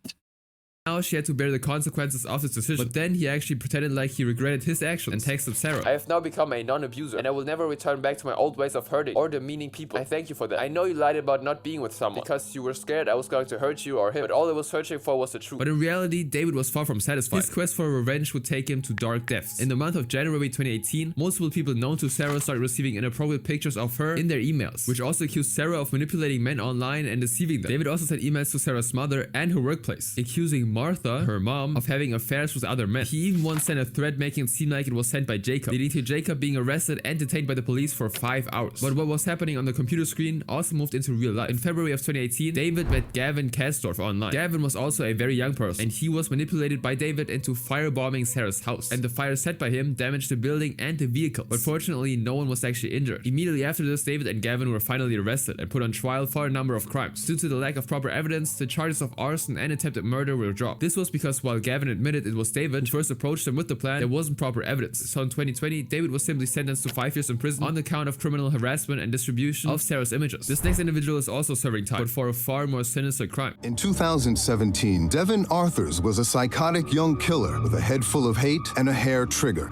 Now she had to bear the consequences of his decision. But then he actually pretended like he regretted his actions and texted Sarah. I have now become a non-abuser, and I will never return back to my old ways of hurting or demeaning people. I thank you for that. I know you lied about not being with someone because you were scared I was going to hurt you or him, but all I was searching for was the truth. But in reality, David was far from satisfied. His quest for revenge would take him to dark depths. In the month of January 2018, multiple people known to Sarah started receiving inappropriate pictures of her in their emails, which also accused Sarah of manipulating men online and deceiving them. David also sent emails to Sarah's mother and her workplace, accusing Martha, her mom, of having affairs with other men. He even once sent a thread making it seem like it was sent by Jacob, leading to Jacob being arrested and detained by the police for 5 hours. But what was happening on the computer screen also moved into real life. In February of 2018, David met Gavin Kasdorf online. Gavin was also a very young person, and he was manipulated by David into firebombing Sarah's house. And the fire set by him damaged the building and the vehicle. But fortunately, no one was actually injured. Immediately after this, David and Gavin were finally arrested and put on trial for a number of crimes. Due to the lack of proper evidence, the charges of arson and attempted murder were dropped. This was because while Gavin admitted it was David who first approached him with the plan, there wasn't proper evidence. So in 2020, David was simply sentenced to 5 years in prison on the count of criminal harassment and distribution of Sarah's images. This next individual is also serving time, but for a far more sinister crime. In 2017, Devin Arthurs was a psychotic young killer with a head full of hate and a hair trigger.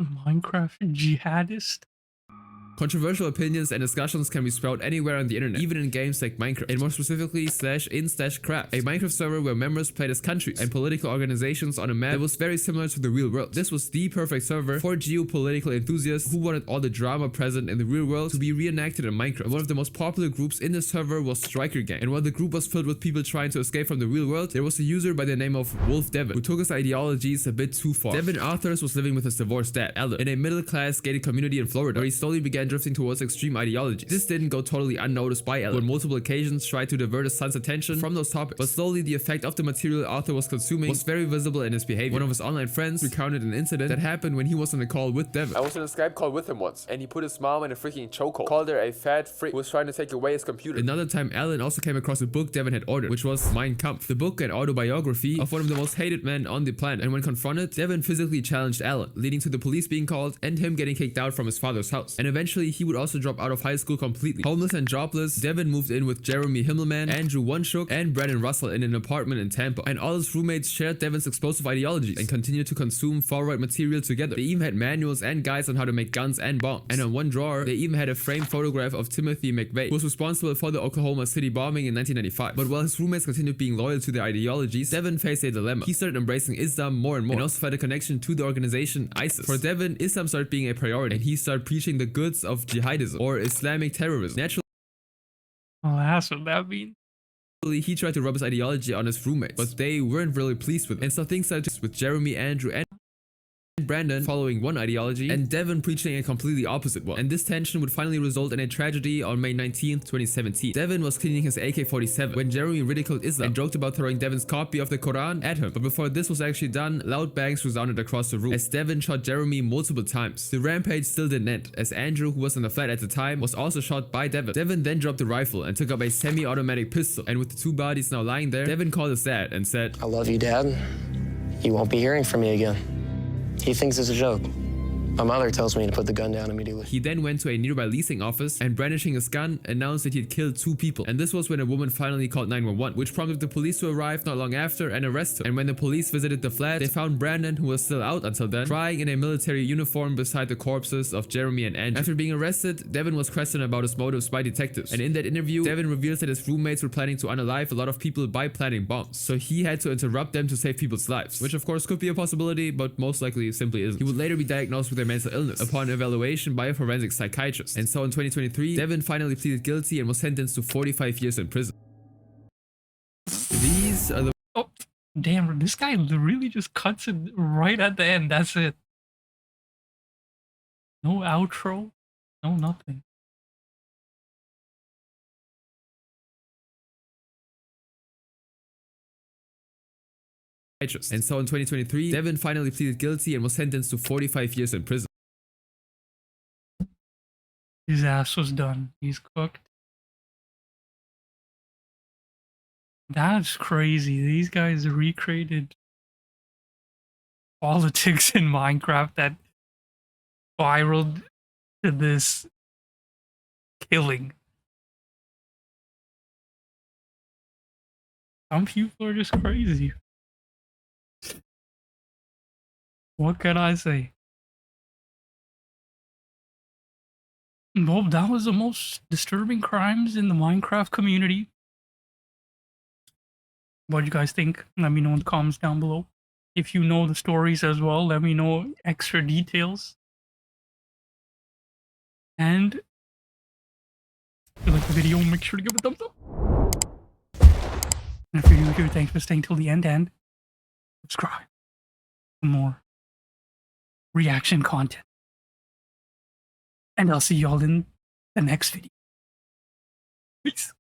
Minecraft jihadist? Controversial opinions and discussions can be sprouted anywhere on the internet, even in games like Minecraft, and more specifically /in/craft, a Minecraft server where members played as countries and political organizations on a map that was very similar to the real world. This was the perfect server for geopolitical enthusiasts who wanted all the drama present in the real world to be reenacted in Minecraft. And one of the most popular groups in this server was Striker Gang, and while the group was filled with people trying to escape from the real world, there was a user by the name of Wolf Devin who took his ideologies a bit too far. Devin Arthurs was living with his divorced dad, Alan, in a middle-class gated community in Florida, where he slowly began began drifting towards extreme ideologies. This didn't go totally unnoticed by Ellen, who on multiple occasions tried to divert his son's attention from those topics. But slowly the effect of the material Arthur was consuming was very visible in his behavior. One of his online friends recounted an incident that happened when he was on a call with Devin. I was on a Skype call with him once, and he put his mom in a freaking chokehold. Called her a fat freak who was trying to take away his computer. Another time, Alan also came across a book Devin had ordered, which was Mein Kampf, the book and autobiography of one of the most hated men on the planet. And when confronted, Devin physically challenged Alan, leading to the police being called and him getting kicked out from his father's house. And eventually, he would also drop out of high school completely. Homeless and jobless, Devin moved in with Jeremy Himmelman, Andrew Oneshuk, and Brandon Russell in an apartment in Tampa. And all his roommates shared Devin's explosive ideologies and continued to consume far-right material together. They even had manuals and guides on how to make guns and bombs. And on one drawer, they even had a framed photograph of Timothy McVeigh, who was responsible for the Oklahoma City bombing in 1995. But while his roommates continued being loyal to their ideologies, Devin faced a dilemma. He started embracing Islam more and more, and also felt a connection to the organization ISIS. For Devin, Islam started being a priority, and he started preaching the goods of jihadism, or Islamic terrorism. Naturally, well, that's what that means. he tried to rub his ideology on his roommates, but they weren't really pleased with it. And so things started with Jeremy, Andrew, and Brandon following one ideology and Devin preaching a completely opposite one. And this tension would finally result in a tragedy on May 19th, 2017. Devin was cleaning his AK-47 when Jeremy ridiculed Islam and joked about throwing Devin's copy of the Quran at him. But before this was actually done, loud bangs resounded across the room as Devin shot Jeremy multiple times. The rampage still didn't end, as Andrew, who was in the flat at the time, was also shot by Devin. Devin then dropped the rifle and took up a semi-automatic pistol, and with the two bodies now lying there, Devin called his dad and said, "I love you, Dad. You won't be hearing from me again." He thinks it's a joke. My mother tells me to put the gun down immediately. He then went to a nearby leasing office and, brandishing his gun, announced that he had killed 2 people. And this was when a woman finally called 911, which prompted the police to arrive not long after and arrest him. And when the police visited the flat, they found Brandon, who was still out until then, crying in a military uniform beside the corpses of Jeremy and Andrew. After being arrested, Devin was questioned about his motives by detectives. And in that interview, Devin reveals that his roommates were planning to unalive a lot of people by planting bombs. So he had to interrupt them to save people's lives, which of course could be a possibility, but most likely simply isn't. He would later be diagnosed with a mental illness upon evaluation by a forensic psychiatrist. And so in 2023, Devin finally pleaded guilty and was sentenced to 45 years in prison. These are the— Oh, damn, this guy really just cuts it right at the end. That's it. No outro, no nothing. And so in 2023, Devin finally pleaded guilty and was sentenced to 45 years in prison. His ass was done. He's cooked. That's crazy. These guys recreated politics in Minecraft that spiraled to this killing. Some people are just crazy. What can I say? Well, that was the most disturbing crimes in the Minecraft community. What do you guys think? Let me know in the comments down below. If you know the stories as well, let me know extra details. And if you like the video, make sure to give it a thumbs up. And if you're new here, thanks for staying till the end, and subscribe for more reaction content. And I'll see y'all in the next video. Peace.